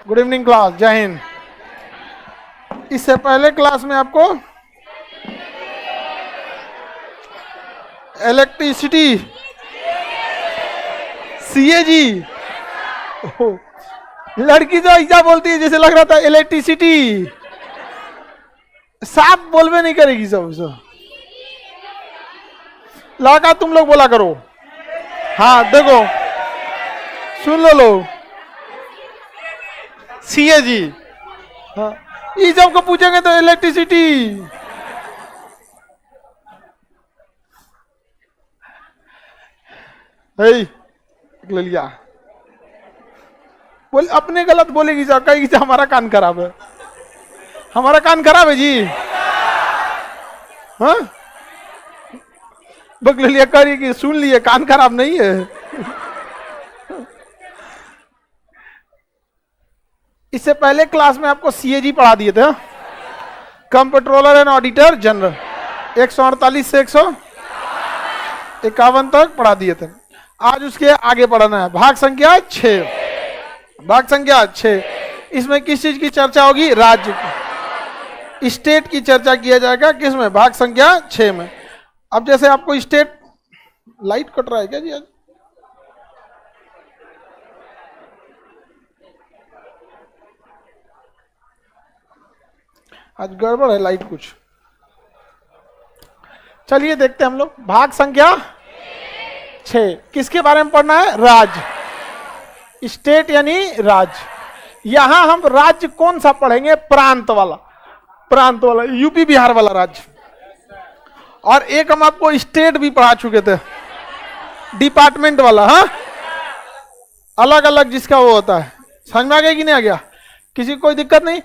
Good evening class, जय हिंद। इससे पहले क्लास में आपको इलेक्ट्रिसिटी सीएजी, लड़की तो ऐसा बोलती है जैसे लग रहा था इलेक्ट्रिसिटी, साफ बोलवे नहीं करेगी सब। लड़का तुम लोग बोला करो। हाँ देखो, सुन लो लोग, सीएजी। हाँ, ये सबको पूछेंगे तो इलेक्ट्रिसिटी। ले लिया, बोल अपने गलत बोलेगी साहब, कहेगी हमारा कान खराब है। हमारा कान खराब है जी। हाँ, बक ले लिया करेगी, सुन लिए, कान खराब नहीं है। इससे पहले क्लास में आपको सीएजी पढ़ा दिए थे, कंप्ट्रोलर एंड ऑडिटर जनरल, 148 से 151 तक पढ़ा दिए थे। आज उसके आगे पढ़ना है, भाग संख्या 6। भाग संख्या 6, इसमें किस चीज की चर्चा होगी? राज्य की, स्टेट की चर्चा किया जाएगा। किसमें? भाग संख्या 6 में। अब जैसे आपको स्टेट, लाइट कट रहा है क्या जी आज? आज गड़बड़ है लाइट कुछ। चलिए देखते हैं हम लोग। भाग संख्या 6 किसके बारे में पढ़ना है? राज्य, स्टेट यानी राज्य। यहां हम राज्य कौन सा पढ़ेंगे? प्रांत वाला, प्रांत वाला, यूपी बिहार वाला राज्य। और एक हम आपको स्टेट भी पढ़ा चुके थे, डिपार्टमेंट वाला। हाँ, अलग अलग जिसका वो होता है। समझ में आ गया कि नहीं आ गया? किसी को कोई दिक्कत नहीं?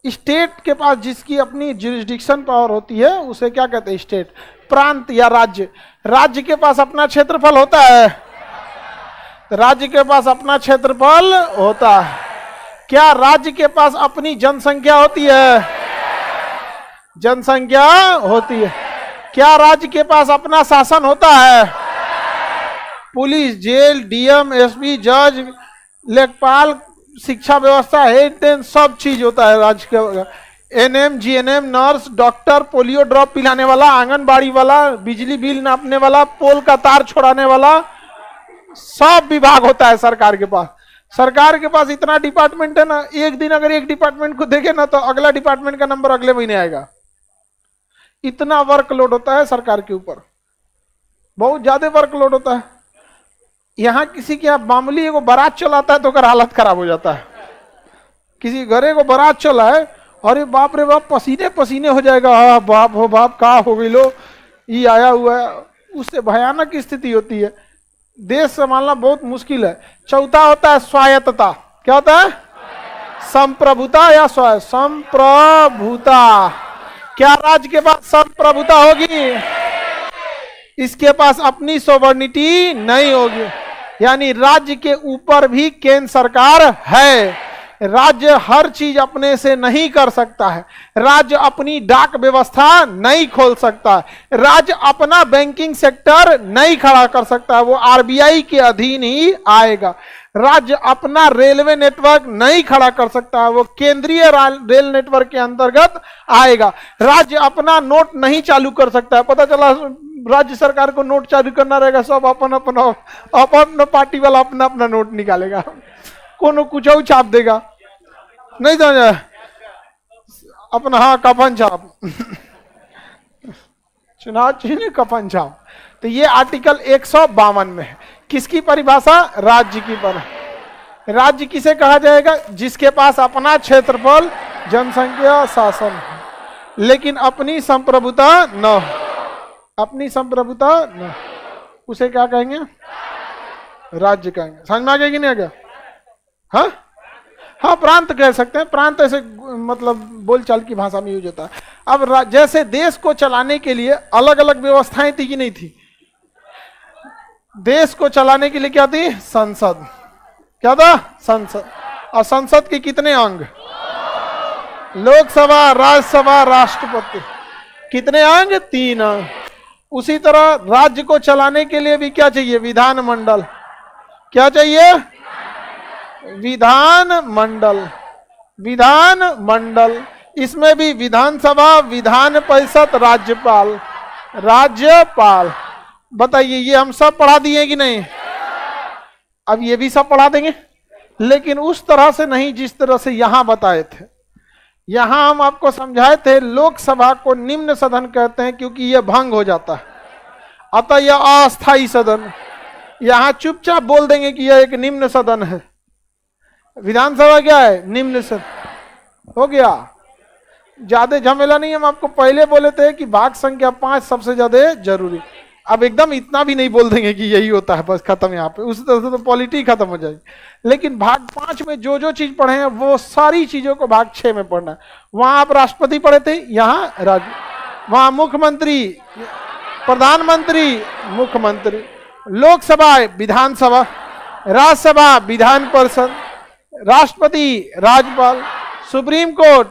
स्टेट के पास जिसकी अपनी ज्यूरिसडिक्शन पावर होती है उसे क्या कहते हैं? स्टेट। प्रांत या राज्य, राज्य के पास अपना क्षेत्रफल होता है। राज्य के पास अपना क्षेत्रफल होता है। क्या राज्य के पास अपनी जनसंख्या होती है? जनसंख्या होती है। क्या राज्य के पास अपना शासन होता है? पुलिस, जेल, डीएम, एसपी, जज, लेखपाल, शिक्षा व्यवस्था, हेड, सब चीज होता है राज्य के। ANM, GNM, nurse, doctor, polio drop पिलाने वाला, आंगनबाड़ी वाला, बिजली बिल नापने वाला, पोल का तार छोड़ाने वाला, सब विभाग होता है सरकार के पास। सरकार के पास इतना डिपार्टमेंट है ना, एक दिन अगर एक डिपार्टमेंट को देखे ना तो अगला डिपार्टमेंट का नंबर अगले महीने आएगा। इतना वर्कलोड होता है सरकार के ऊपर, बहुत ज्यादा वर्कलोड होता है। यहाँ किसी की आप मामूली एगो बारात चलाता है तो कर हालत खराब हो जाता है। किसी घरे को बारात चला है, अरे बाप रे बाप, पसीने पसीने हो जाएगा। हाँ बाप हो बाप, का हो गई लो, ये आया हुआ है। उससे भयानक स्थिति होती है, देश संभालना बहुत मुश्किल है। चौथा होता है स्वायत्तता। क्या होता है? संप्रभुता या स्वायत्त? संप्रभुता। क्या राज्य के पास संप्रभुता होगी? इसके पास अपनी सॉवरेनिटी नहीं होगी, यानी राज्य के ऊपर भी केंद्र सरकार है। राज्य हर चीज अपने से नहीं कर सकता है। राज्य अपनी डाक व्यवस्था नहीं खोल सकता है। राज्य अपना बैंकिंग सेक्टर नहीं खड़ा कर सकता है, वो आरबीआई के अधीन ही आएगा। राज्य अपना रेलवे नेटवर्क नहीं खड़ा कर सकता है, वो केंद्रीय रेल नेटवर्क के अंतर्गत आएगा। राज्य अपना नोट नहीं चालू कर सकता है। पता चला राज्य सरकार को नोट चालू करना रहेगा, सब अपन अपन पार्टी वाला अपना अपना नोट निकालेगा, कोनो कुछ छाप देगा, नहीं समझा? अपना हाँ कफन छाप चुनाव चिन्ह कफन छाप। तो ये आर्टिकल 152 में है। किसकी परिभाषा? राज्य की पर। राज्य किसे कहा जाएगा? जिसके पास अपना क्षेत्रफल, जनसंख्या, शासन है, लेकिन अपनी संप्रभुता न, अपनी संप्रभुता न, उसे क्या कहेंगे? राज्य कहेंगे। समझ में आ गया कि नहीं आ गया? हाँ हाँ, प्रांत कह सकते हैं। प्रांत ऐसे मतलब बोलचाल की भाषा में यूज होता है। अब जैसे देश को चलाने के लिए अलग अलग व्यवस्थाएं थी कि नहीं थी? देश को चलाने के लिए क्या थी? संसद। क्या था? संसद। और संसद के कितने अंग? लोकसभा, राज्यसभा, राष्ट्रपति। कितने अंग? 3 अंग। उसी तरह राज्य को चलाने के लिए भी क्या चाहिए? विधानमंडल। क्या चाहिए? विधान मंडल, विधान मंडल, इसमें भी विधानसभा, विधान परिषद, राज्यपाल, राज्यपाल। बताइए ये हम सब पढ़ा दिए कि नहीं? अब ये भी सब पढ़ा देंगे, लेकिन उस तरह से नहीं जिस तरह से यहां बताए थे। यहां हम आपको समझाए थे लोकसभा को निम्न सदन कहते हैं क्योंकि यह भंग हो जाता है, अतः यह अस्थायी सदन। यहां चुपचाप बोल देंगे कि यह एक निम्न सदन है। विधानसभा क्या है? निम्न सदन। हो गया, ज्यादा झमेला नहीं। हम आपको पहले बोले थे कि भाग संख्या 5 सबसे ज्यादा जरूरी। अब एकदम इतना भी नहीं बोल देंगे कि यही होता है, बस खत्म। यहाँ पे उस तरह से तो पॉलिटी खत्म हो जाएगी। लेकिन भाग 5 में जो जो चीज पढ़े हैं वो सारी चीजों को भाग 6 में पढ़ना है। वहां आप राष्ट्रपति पढ़े थे, यहाँ राज्य, वहां मुख्यमंत्री, प्रधानमंत्री, मुख्यमंत्री, लोकसभा, विधानसभा, राज्यसभा, विधान परिषद, राष्ट्रपति, राज्यपाल, supreme court,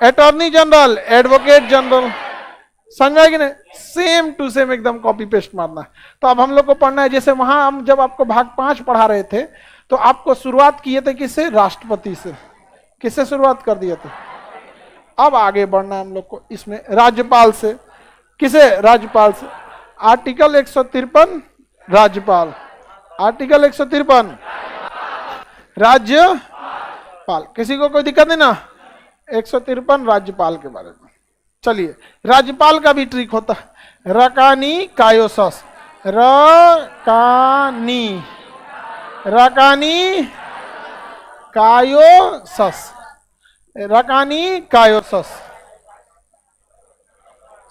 attorney general, advocate general. समझ में कि नहीं? सेम टू सेम एकदम कॉपी पेस्ट मारना है। तो अब हम लोग को पढ़ना है, जैसे वहां हम जब आपको भाग 5 पढ़ा रहे थे तो आपको शुरुआत किए थे किससे? राष्ट्रपति से। किससे शुरुआत कर दिए थे? अब आगे बढ़ना है हम लोग को इसमें राज्यपाल से। किसे? राज्यपाल से। आर्टिकल 153 राज्यपाल, आर्टिकल 153 राज्यपाल। किसी को कोई दिक्कत नहीं ना? 153 राज्यपाल के बारे में। चलिए, राज्यपाल का भी ट्रिक होता है। रकानी कायोसस, रकानी, रकानी कायोसस, रकानी कायोसस।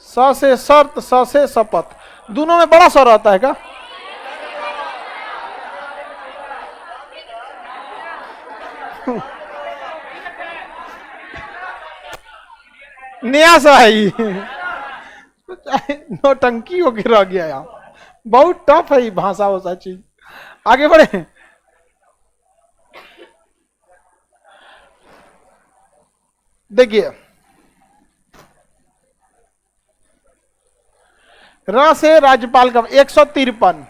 स से शर्त, स से शपथ। दोनों में बड़ा स रहता है क्या? नया सा है ये, नौटंकी होके रह गया यहाँ। बहुत टफ है ये भाषा वैसा चीज। आगे बढ़े। देखिए, र से राज्यपाल का 153,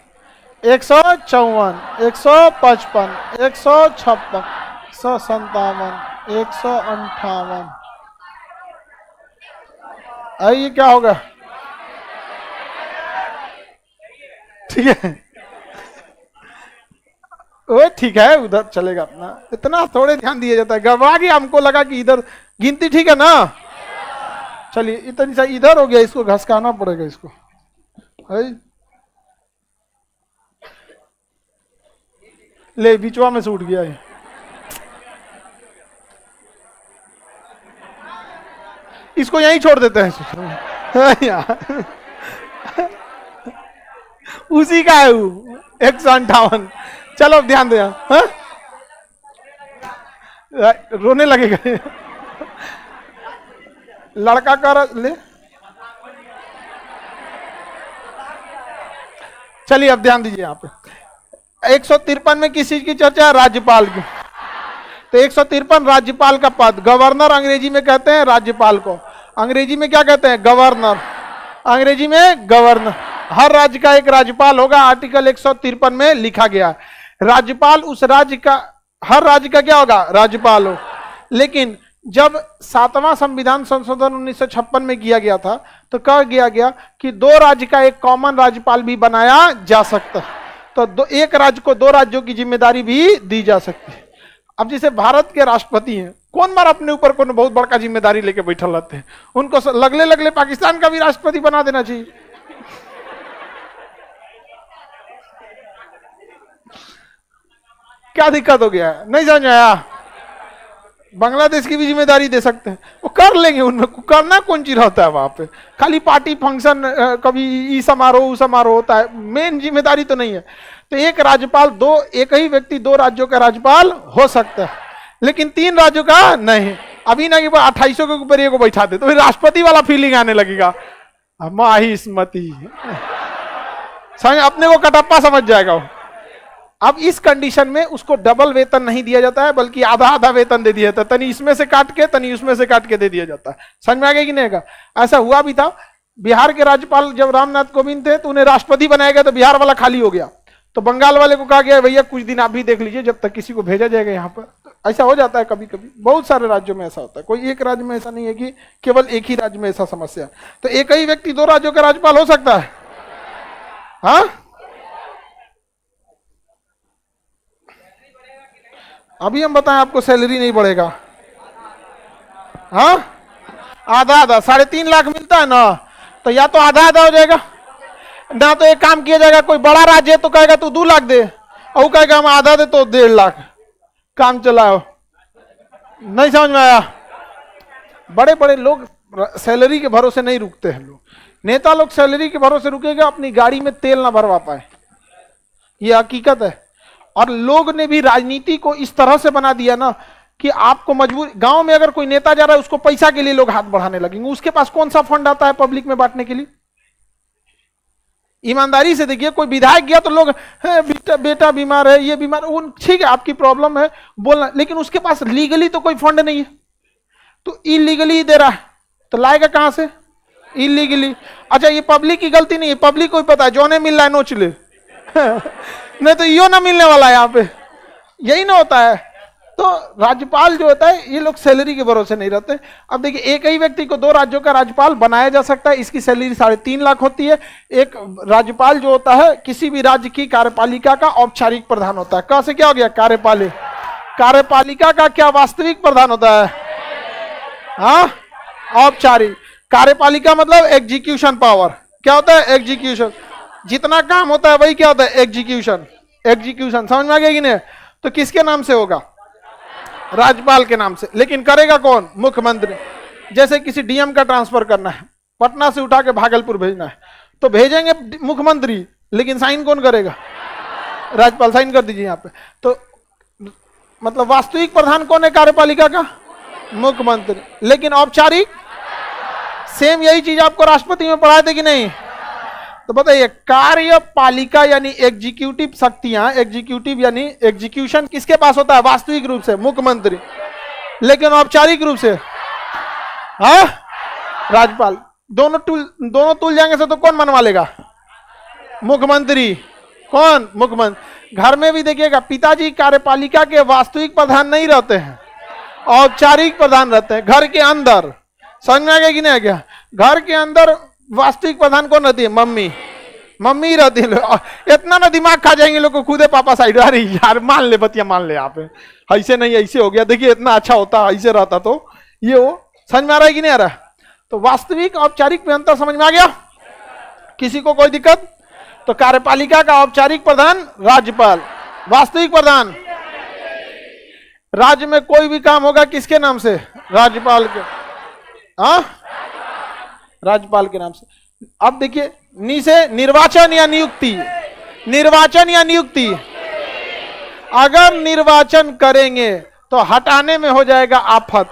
154, 155, 156, 157, 158। ये क्या होगा? ठीक है, वो ठीक है, उधर चलेगा अपना। इतना थोड़े ध्यान दिया जाता है। गड़बड़ा गया, हमको लगा कि इधर गिनती ठीक है ना। चलिए, इतनी सा इधर हो गया, इसको घसकाना पड़ेगा इसको। है? ले, बीचवा में से उठ गया है। इसको यहीं छोड़ देते हैं। उसी का है वो 158। चलो अब ध्यान दे। रोने लगेगा। लड़का का ले। चलिए अब ध्यान दीजिए। यहाँ पे 153 में किस चीज की चर्चा है? राज्यपाल की। तो 153 राज्यपाल का पद। गवर्नर अंग्रेजी में कहते हैं राज्यपाल को, अंग्रेजी में क्या कहते हैं? गवर्नर, अंग्रेजी में गवर्नर। हर राज्य का एक राज्यपाल होगा, आर्टिकल 153 में लिखा गया। राज्यपाल उस राज्य का, हर राज्य का क्या होगा? राज्यपाल हो। लेकिन जब 7वां संविधान संशोधन 1956 में किया गया था तो कहा गया कि 2 राज्य का एक कॉमन राज्यपाल भी बनाया जा सकता है। तो एक राज्य को 2 राज्यों की जिम्मेदारी भी दी जा सकती है। अब जैसे भारत के राष्ट्रपति हैं, कौन बार अपने ऊपर कोई बहुत बड़ा जिम्मेदारी लेके बैठल रहते हैं। उनको लगले लगले पाकिस्तान का भी राष्ट्रपति बना देना चाहिए। क्या दिक्कत हो गया है? नहीं समझ आया? बांग्लादेश की भी जिम्मेदारी दे सकते हैं, वो कर लेंगे। उनमें करना कौन चीज रहता है वहां पे? खाली पार्टी फंक्शन, कभी ई समारोह समारोह होता है, मेन जिम्मेदारी तो नहीं है। तो एक राज्यपाल, एक ही व्यक्ति 2 राज्यों का राज्यपाल हो सकता है, लेकिन 3 राज्यों का नहीं। अभी ना कि 2800 के ऊपर एक को बैठा दे तो फिर राष्ट्रपति वाला फीलिंग आने लगेगा। माहिस्मती समझ, अपने को कटप्पा समझ जाएगा वो। अब इस कंडीशन में उसको डबल वेतन नहीं दिया जाता है, बल्कि आधा आधा वेतन दे दिया जाता है। तनी इसमें से काट के, तनी उसमें से काट के दे दिया जाता है। समझ में आ गया कि नहीं का? ऐसा हुआ भी था। बिहार के राज्यपाल जब रामनाथ कोविंद थे तो उन्हें राष्ट्रपति बनाया गया तो बिहार वाला खाली हो गया। तो बंगाल वाले को कहा गया भैया कुछ दिन आप भी देख लीजिए जब तक किसी को भेजा जाएगा यहाँ पर। तो ऐसा हो जाता है कभी कभी, बहुत सारे राज्यों में ऐसा होता है, कोई एक राज्य में ऐसा नहीं है कि केवल एक ही राज्य में ऐसा समस्या। तो एक ही व्यक्ति 2 राज्यों का राज्यपाल हो सकता है? हाँ, अभी हम बताएं आपको सैलरी नहीं बढ़ेगा। हाँ, आधा आधा 3.5 लाख मिलता है ना, तो या तो आधा आधा हो जाएगा ना, तो एक काम किया जाएगा, कोई बड़ा राज्य है तो कहेगा तू 2 लाख दे, और वो कहेगा हम आधा दे तो 1.5 लाख, काम चलाओ। नहीं समझ में आया? बड़े बड़े लोग सैलरी के भरोसे नहीं रुकते हैं। लोग नेता लोग सैलरी के भरोसे रुकेगा, अपनी गाड़ी में तेल ना भरवा पाए, ये हकीकत है। और लोग ने भी राजनीति को इस तरह से बना दिया ना कि आपको मजबूर, गांव में अगर कोई नेता जा रहा है उसको पैसा के लिए लोग हाथ बढ़ाने लगेंगे, उसके पास कौन सा फंड आता है पब्लिक में बांटने के लिए? ईमानदारी से देखिए, कोई विधायक गया तो लोग बेटा बीमार है, ये बीमार, उन ठीक है आपकी प्रॉब्लम है बोलना, लेकिन उसके पास लीगली तो कोई फंड नहीं है, तो इलीगली ही दे रहा है, तो लाएगा कहां से? इलीगली। अच्छा, ये पब्लिक की गलती नहीं है, पब्लिक को भी पता है जो ने मिल रहा है नोच ले नहीं तो यो ना मिलने वाला है, यहाँ पे यही ना होता है। तो राज्यपाल जो होता है, ये लोग सैलरी के भरोसे नहीं रहते। अब देखिए, एक ही व्यक्ति को 2 राज्यों का राज्यपाल बनाया जा सकता है, इसकी सैलरी 3.5 लाख होती है। एक राज्यपाल जो होता है किसी भी राज्य की कार्यपालिका का औपचारिक प्रधान होता है। कहां से क्या हो गया? कार्यपालिका का क्या वास्तविक प्रधान होता है? हाँ, औपचारिक। कार्यपालिका मतलब एग्जीक्यूशन पावर। क्या होता है? एग्जीक्यूशन। जितना काम होता है वही क्या होता है? एग्जीक्यूशन। एग्जीक्यूशन समझ में आ गया कि नहीं? तो किसके नाम से होगा? राज्यपाल के नाम से। लेकिन करेगा कौन? मुख्यमंत्री। जैसे किसी डीएम का ट्रांसफर करना है, पटना से उठा के भागलपुर भेजना है, तो भेजेंगे मुख्यमंत्री, लेकिन साइन कौन करेगा? राज्यपाल। साइन कर दीजिए यहाँ पे। तो मतलब वास्तविक प्रधान कौन है कार्यपालिका का? मुख्यमंत्री। लेकिन औपचारिक सेम यही चीज आपको राष्ट्रपति में पढ़ाए थे कि नहीं? तो बताइए, कार्यपालिका यानी एग्जीक्यूटिव शक्तियां, एग्जीक्यूटिव यानी एग्जीक्यूशन किसके पास होता है? वास्तविक रूप से मुख्यमंत्री। लेकिन औपचारिक रूप से हाँ, राज्यपाल। दोनों तुल जाएंगे से तो कौन मनवा लेगा? मुख्यमंत्री। कौन? मुख्यमंत्री। घर में भी देखिएगा, पिताजी कार्यपालिका के वास्तविक प्रधान नहीं रहते हैं, औपचारिक प्रधान रहते हैं। घर के अंदर समझ में आ गया कि नहीं आ गया? घर के अंदर वास्तविक प्रधान कौन रहती है? मम्मी रहती है। इतना ना दिमाग खा जाएंगे लोग को, खुदे पापा साइड। अरे यार मान ले, बतिया मान ले, आप ऐसे नहीं ऐसे हो गया, देखिए इतना अच्छा होता, ऐसे रहता तो ये हो। समझ में आ रहा है कि नहीं आ रहा? तो वास्तविक औपचारिक में अंतर समझ में आ गया? किसी को कोई दिक्कत? तो कार्यपालिका का औपचारिक प्रधान राज्यपाल, वास्तविक प्रधान। राज्य में कोई भी काम होगा किसके नाम से? राज्यपाल के। हाँ, राज्यपाल के नाम से। अब देखिए, नीचे निर्वाचन या नियुक्ति। निर्वाचन या नियुक्ति। अगर निर्वाचन करेंगे तो हटाने में हो जाएगा आफत,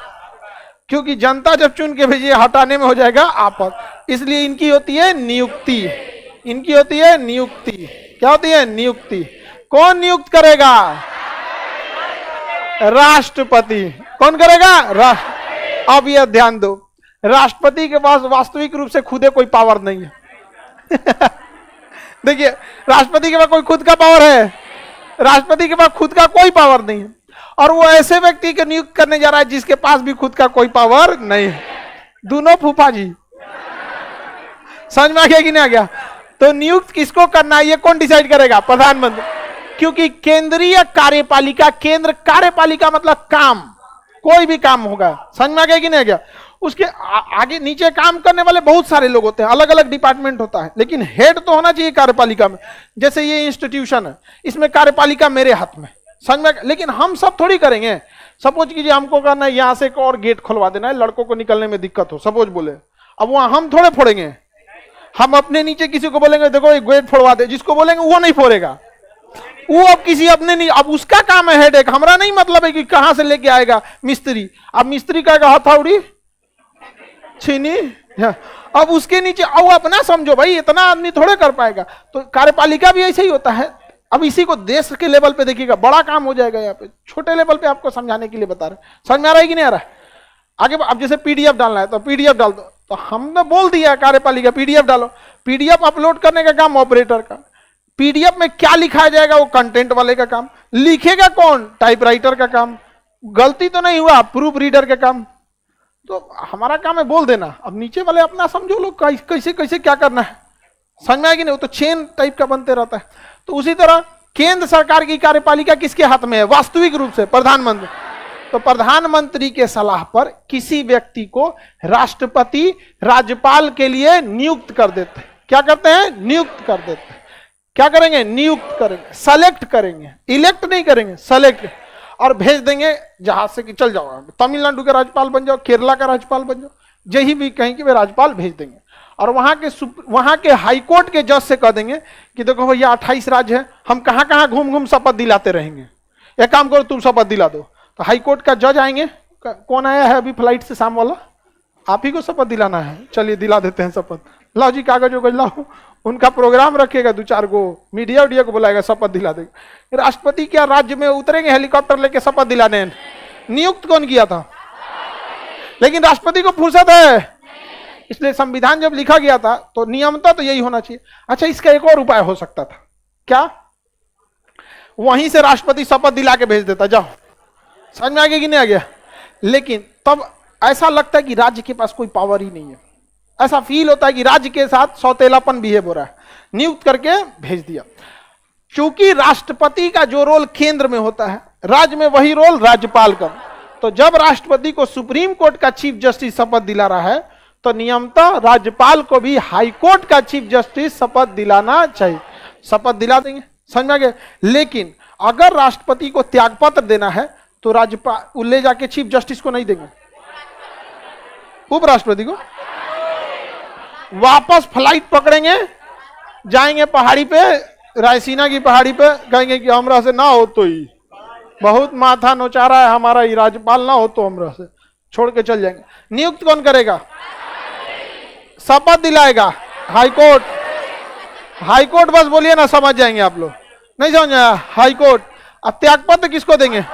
क्योंकि जनता जब चुन के भेजिए, हटाने में हो जाएगा आफत। इसलिए इनकी होती है नियुक्ति। इनकी होती है नियुक्ति। क्या होती है? नियुक्ति। कौन नियुक्त करेगा? राष्ट्रपति। कौन करेगा? राष्ट्र। अब यह ध्यान दो, राष्ट्रपति के पास वास्तविक रूप से खुदे कोई पावर नहीं है देखिए, राष्ट्रपति के पास कोई खुद का पावर है? राष्ट्रपति के पास खुद का कोई पावर नहीं है, और वो ऐसे व्यक्ति को नियुक्त करने जा रहा है जिसके पास भी खुद का कोई पावर नहीं है। दोनों फूफा जी। समझ में आ गया कि नहीं आ गया? तो नियुक्त किसको करना है ये कौन डिसाइड करेगा? प्रधानमंत्री। क्योंकि केंद्रीय कार्यपालिका, केंद्र कार्यपालिका मतलब काम, कोई भी काम होगा। समझ में आ गया कि नहीं आ गया? उसके आगे नीचे काम करने वाले बहुत सारे लोग होते हैं, अलग अलग डिपार्टमेंट होता है, लेकिन हेड तो होना चाहिए कार्यपालिका में। जैसे ये इंस्टीट्यूशन है, इसमें कार्यपालिका मेरे हाथ में, समझ में? लेकिन हम सब थोड़ी करेंगे। सपोज कीजिए हमको करना है यहाँ से एक और गेट खुलवा देना है, लड़कों को निकलने में दिक्कत हो, सपोज बोले, अब वहां हम थोड़े फोड़ेंगे। हम अपने नीचे किसी को बोलेंगे देखो ये गेट फोड़वा दे, जिसको बोलेंगे वो नहीं फोड़ेगा, वो अब किसी अपने नहीं, अब उसका काम है हेडेक। हमारा नहीं मतलब है कि कहां से लेके आएगा मिस्त्री। अब मिस्त्री कहेगा हथौड़ी छीनी, अब उसके नीचे अब अपना समझो भाई, इतना आदमी थोड़े कर पाएगा। तो कार्यपालिका भी ऐसे ही होता है। अब इसी को देश के लेवल पे देखिएगा, बड़ा काम हो जाएगा। यहाँ पे छोटे लेवल पे आपको समझाने के लिए बता रहे, समझ में आ रहा है कि नहीं आ रहा है? आगे अब जैसे पीडीएफ डालना है तो पीडीएफ डाल दो, तो हमने बोल दिया कार्यपालिका पीडीएफ डालो। पीडीएफ अपलोड करने का काम ऑपरेटर का, पीडीएफ में क्या लिखा जाएगा वो कंटेंट वाले का काम, लिखेगा कौन, टाइपराइटर का काम, गलती तो नहीं हुआ प्रूफ रीडर का काम। तो हमारा काम है बोल देना, अब नीचे वाले अपना समझो लोग कैसे कैसे क्या करना है, समझ में आएगी नहीं, वो तो चेन टाइप का बनते रहता है। तो उसी तरह केंद्र सरकार की कार्यपालिका किसके हाथ में है, वास्तविक रूप से प्रधानमंत्री। तो प्रधानमंत्री के सलाह पर किसी व्यक्ति को राष्ट्रपति राज्यपाल के लिए नियुक्त कर देते हैं। क्या करते हैं, नियुक्त कर देते हैं। क्या करेंगे, नियुक्त करेंगे, सेलेक्ट करेंगे, इलेक्ट नहीं करेंगे, सेलेक्ट, और भेज देंगे जहां से कि चल जाओ तमिलनाडु का राज्यपाल बन जाओ, केरला का राज्यपाल बन जाओ, यही भी कहीं कि वे राज्यपाल भेज देंगे। और वहां के हाईकोर्ट के जज से कह देंगे कि देखो भैया 28 राज्य है, हम कहां कहां घूम घूम शपथ दिलाते रहेंगे, एक काम करो तुम शपथ दिला दो। तो हाईकोर्ट का जज आएंगे, कौन आया है अभी फ्लाइट से शाम वाला, आप ही को शपथ दिलाना है, चलिए दिला देते हैं शपथ, लाओ जी कागज वगज लाओ। उनका प्रोग्राम रखेगा, 2-4 गो मीडिया उडिया को बुलाएगा, शपथ दिला देगा। राष्ट्रपति क्या राज्य में उतरेंगे हेलीकॉप्टर लेके शपथ दिलाने, नियुक्त कौन किया था, लेकिन राष्ट्रपति को फुर्सत है, इसलिए संविधान जब लिखा गया था तो नियमता तो यही होना चाहिए। अच्छा, इसका एक और उपाय हो सकता था, क्या, वहीं से राष्ट्रपति शपथ दिला के भेज देता, जाओ, समझ में आ गया कि नहीं आ गया। लेकिन तब ऐसा लगता है कि राज्य के पास कोई पावर ही नहीं है, ऐसा फील होता है कि राज्य के साथ सौतेलापन बिहेव हो रहा है, नियुक्त करके भेज दिया। क्योंकि राष्ट्रपति का जो रोल केंद्र में होता है, राज्य में वही रोल राज्यपाल का। तो जब राष्ट्रपति को सुप्रीम कोर्ट का चीफ जस्टिस शपथ दिला रहा है, तो नियमतः राज्यपाल को भी हाई कोर्ट का चीफ जस्टिस शपथ दिलाना चाहिए, शपथ दिला देंगे, समझ में आ गया। लेकिन अगर राष्ट्रपति को त्यागपत्र देना है तो राज्यपाल ले जाके चीफ जस्टिस को नहीं देंगे, उपराष्ट्रपति को, वापस फ्लाइट पकड़ेंगे, जाएंगे पहाड़ी पे, रायसीना की पहाड़ी पे, कहेंगे कि हमरा से ना हो तो ही बहुत माथा नोचारा है हमारा, ही राज्यपाल ना हो तो हमरा से, छोड़ के चल जाएंगे। नियुक्त कौन करेगा, शपथ दिलाएगा हाईकोर्ट, हाईकोर्ट बस बोलिए ना, समझ जाएंगे आप लोग, नहीं समझ आया, हाईकोर्ट। अब त्यागपत्र किसको देंगे,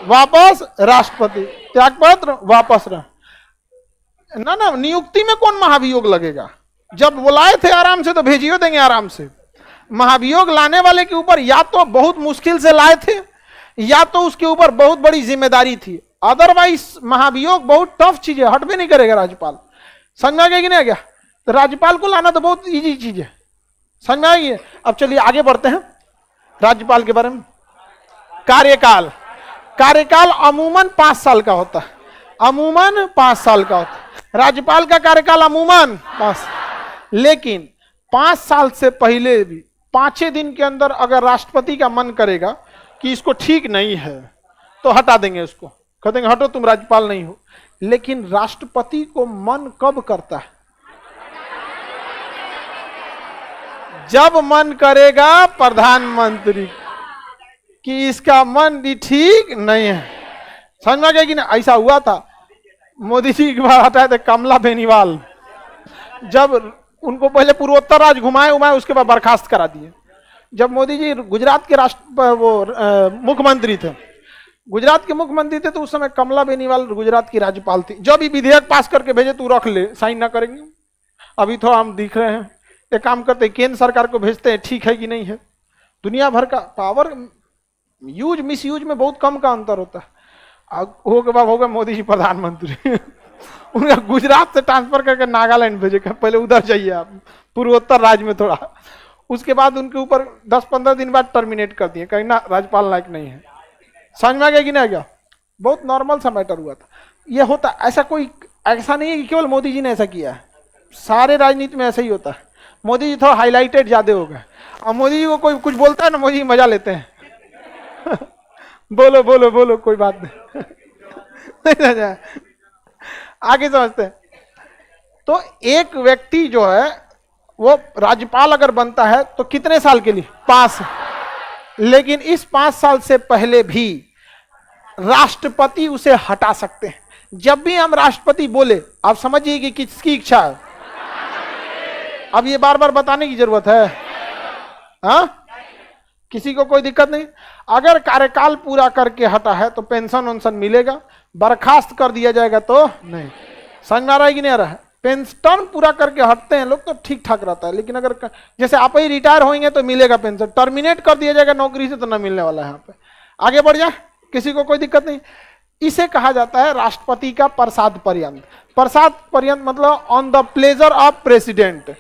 वापस राष्ट्रपति, त्यागपत्र वापस ना, नियुक्ति में कौन महाभियोग लगेगा, जब बुलाए थे आराम से तो भेजियो देंगे आराम से। महाभियोग लाने वाले के ऊपर या तो बहुत मुश्किल से लाए थे, या तो उसके ऊपर बहुत बड़ी जिम्मेदारी थी, अदरवाइज महाभियोग बहुत टफ चीज है, हटबे नहीं करेगा राज्यपाल, समझ में आ गया कि नहीं आ गया। तो राज्यपाल को लाना तो बहुत इजी चीज है, समझ में आ गई। अब चलिए आगे बढ़ते हैं राज्यपाल के बारे में। कार्यकाल, कार्यकाल अमूमन 5 साल का होता है, अमूमन 5 साल का होता है। राज्यपाल का कार्यकाल अमूमन 5, लेकिन 5 साल से पहले भी 5 दिन के अंदर अगर राष्ट्रपति का मन करेगा कि इसको ठीक नहीं है तो हटा देंगे उसको, कह देंगे हटो तुम राज्यपाल नहीं हो। लेकिन राष्ट्रपति को मन कब करता है, जब मन करेगा प्रधानमंत्री कि इसका मन भी ठीक नहीं है, समझ में आ गया कि नहीं। ऐसा हुआ था, मोदी जी एक बार हटाए थे कमला बेनीवाल, जब उनको पहले पूर्वोत्तर राज्य घुमाए उमाए, उसके बाद बर्खास्त करा दिए। जब मोदी जी गुजरात के मुख्यमंत्री थे, गुजरात के मुख्यमंत्री थे, तो उस समय कमला बेनीवाल गुजरात की राज्यपाल थी। जब भी विधेयक पास करके भेजे तू रख ले, साइन ना करेंगे, अभी थोड़ा हम दिख रहे हैं, एक काम करते केंद्र सरकार को भेजते हैं, ठीक है कि नहीं है। दुनिया भर का पावर यूज मिस यूज में बहुत कम का अंतर होता है। हो गए मोदी जी प्रधानमंत्री उनका गुजरात से ट्रांसफर करके नागालैंड भेजे, पहले उधर जाइए आप, पूर्वोत्तर राज्य में थोड़ा, उसके बाद उनके ऊपर 10-15 दिन बाद टर्मिनेट कर दिए, कहीं ना राज्यपाल लायक नहीं है। समझ में आ गया कि नहीं आ गया, बहुत नॉर्मल सा मैटर हुआ था। ये होता, ऐसा कोई ऐसा नहीं है कि केवल मोदी जी ने ऐसा किया है, सारे राजनीति में ऐसा ही होता है। मोदी जी थोड़ा हाईलाइटेड ज्यादा हो गए, और मोदी जी को कोई कुछ बोलता है ना, मोदी जी मजा लेते हैं बोलो बोलो बोलो, कोई बात नहीं नहीं आगे समझते हैं। तो एक व्यक्ति जो है वो राज्यपाल अगर बनता है तो कितने साल के लिए, 5। लेकिन इस 5 साल से पहले भी राष्ट्रपति उसे हटा सकते हैं। जब भी हम राष्ट्रपति बोले, आप समझिए कि किसकी इच्छा है, अब ये बार बार बताने की जरूरत है, हाँ, किसी को कोई दिक्कत नहीं। अगर कार्यकाल पूरा करके हटा है तो पेंशन वेंशन मिलेगा, बर्खास्त कर दिया जाएगा तो नहीं। समझ में आ रहा है कि नहीं आ रहा है। टर्म पूरा करके हटते हैं लोग तो ठीक ठाक रहता है, लेकिन अगर जैसे आप ही रिटायर होंगे तो मिलेगा पेंशन, टर्मिनेट कर दिया जाएगा नौकरी से तो ना मिलने वाला है। यहाँ पे आगे बढ़ जाए, किसी को कोई दिक्कत नहीं। इसे कहा जाता है राष्ट्रपति का प्रसाद पर्यंत। प्रसाद पर्यंत मतलब on the pleasure of president,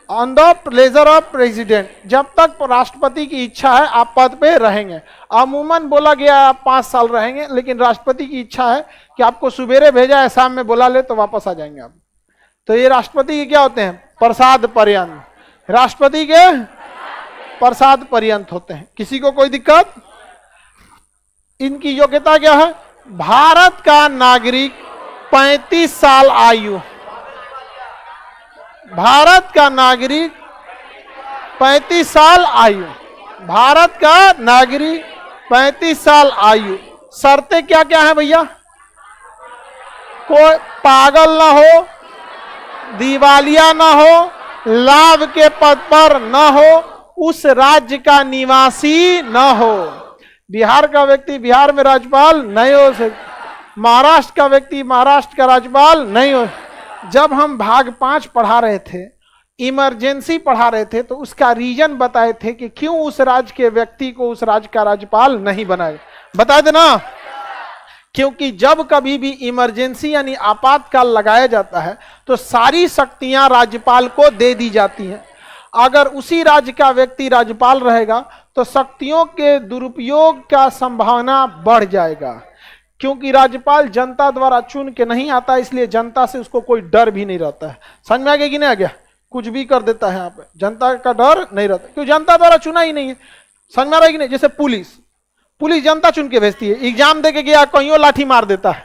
on the pleasure of president, जब तक राष्ट्रपति की इच्छा है आप पद पे रहेंगे। अमूमन बोला गया आप 5 साल रहेंगे, लेकिन राष्ट्रपति की इच्छा है कि आपको सुबेरे भेजा है शाम में बुला ले तो वापस आ जाएंगे आप। तो ये राष्ट्रपति के क्या होते हैं? प्रसाद पर्यंत, राष्ट्रपति के प्रसाद पर्यंत होते हैं। किसी को कोई दिक्कत? इनकी योग्यता क्या है? भारत का नागरिक 35 साल आयु, भारत का नागरिक 35 साल आयु, भारत का नागरिक 35 साल आयु। शर्तें क्या क्या है भैया? कोई पागल ना हो, दिवालिया ना हो, लाभ के पद पर ना हो, उस राज्य का निवासी ना हो। बिहार का व्यक्ति बिहार में राज्यपाल नहीं हो सकता, महाराष्ट्र का व्यक्ति महाराष्ट्र का राज्यपाल नहीं हो। जब हम भाग 5 पढ़ा रहे थे, इमरजेंसी पढ़ा रहे थे, तो उसका रीजन बताए थे कि क्यों उस राज्य के व्यक्ति को उस राज्य का राज्यपाल नहीं बनाए, बताए थे ना। क्योंकि जब कभी भी इमरजेंसी यानी आपातकाल लगाया जाता है तो सारी शक्तियां राज्यपाल को दे दी जाती हैं। अगर उसी राज्य का व्यक्ति राज्यपाल रहेगा तो शक्तियों के दुरुपयोग का संभावना बढ़ जाएगा, क्योंकि राज्यपाल जनता द्वारा चुन के नहीं आता, इसलिए जनता से उसको कोई डर भी नहीं रहता है। समझ में आ गया कि नहीं आ गया? कुछ भी कर देता है यहाँ पे, जनता का डर नहीं रहता, क्योंकि जनता द्वारा चुना ही नहीं है। समझ में आ रहा है कि नहीं? जैसे पुलिस जनता चुन के भेजती है, एग्जाम दे के गया कहीं लाठी मार देता है,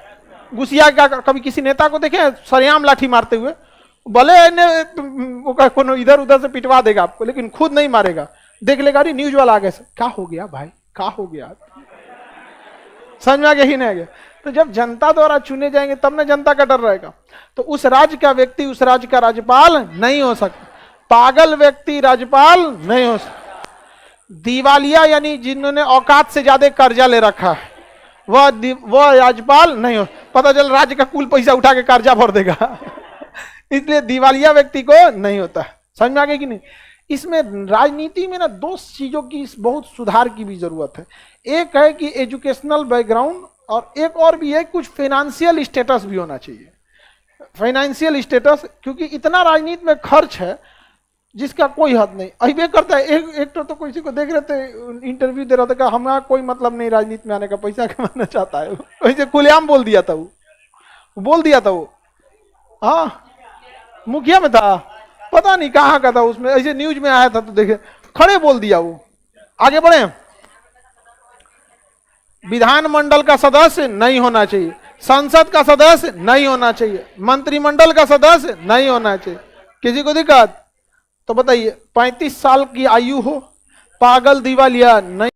घुसिया का। कभी किसी नेता को देखे सरेआम लाठी मारते हुए? भले इधर उधर से पिटवा देगा आपको, लेकिन खुद नहीं मारेगा। देख लेगा अरे न्यूज वाला आ गया, क्या हो गया भाई, क्या हो गया? समझ में आ गया ही नहीं आ गया? तो जब जनता द्वारा चुने जाएंगे तब ना जनता का डर रहेगा। तो उस राज्य का व्यक्ति उस राज्य का राज्यपाल नहीं हो सकता, पागल व्यक्ति राज्यपाल नहीं हो सकता। दिवालिया यानी जिन्होंने औकात से ज्यादा कर्जा ले रखा है वह राज्यपाल नहीं हो। पता चल राज्य का कुल पैसा उठा के कर्जा भर देगा इसलिए दिवालिया व्यक्ति को नहीं होता। समझ में आ गया कि नहीं? इसमें राजनीति में ना 2 चीजों की बहुत सुधार की भी जरूरत है। एक है कि एजुकेशनल बैकग्राउंड, और एक और भी है कुछ फाइनेंशियल स्टेटस भी होना चाहिए। फाइनेंशियल स्टेटस, क्योंकि इतना राजनीति में खर्च है जिसका कोई हद नहीं। अहिबे करता है। एक तो किसी को देख रहे थे, इंटरव्यू दे रहा था, हमारा कोई मतलब नहीं राजनीति में आने का, पैसा कमाना चाहता है। वैसे खुलेआम बोल दिया था वो, हाँ मुखिया में था, पता नहीं कहाँ का था, उसमें ऐसे न्यूज में आया था तो देखे खड़े बोल दिया वो। आगे बढ़े। विधानमंडल का सदस्य नहीं होना चाहिए, संसद का सदस्य नहीं होना चाहिए, मंत्रिमंडल का सदस्य नहीं होना चाहिए। किसी को दिक्कत? तो बताइए 35 साल की आयु हो, पागल दिवालिया नहीं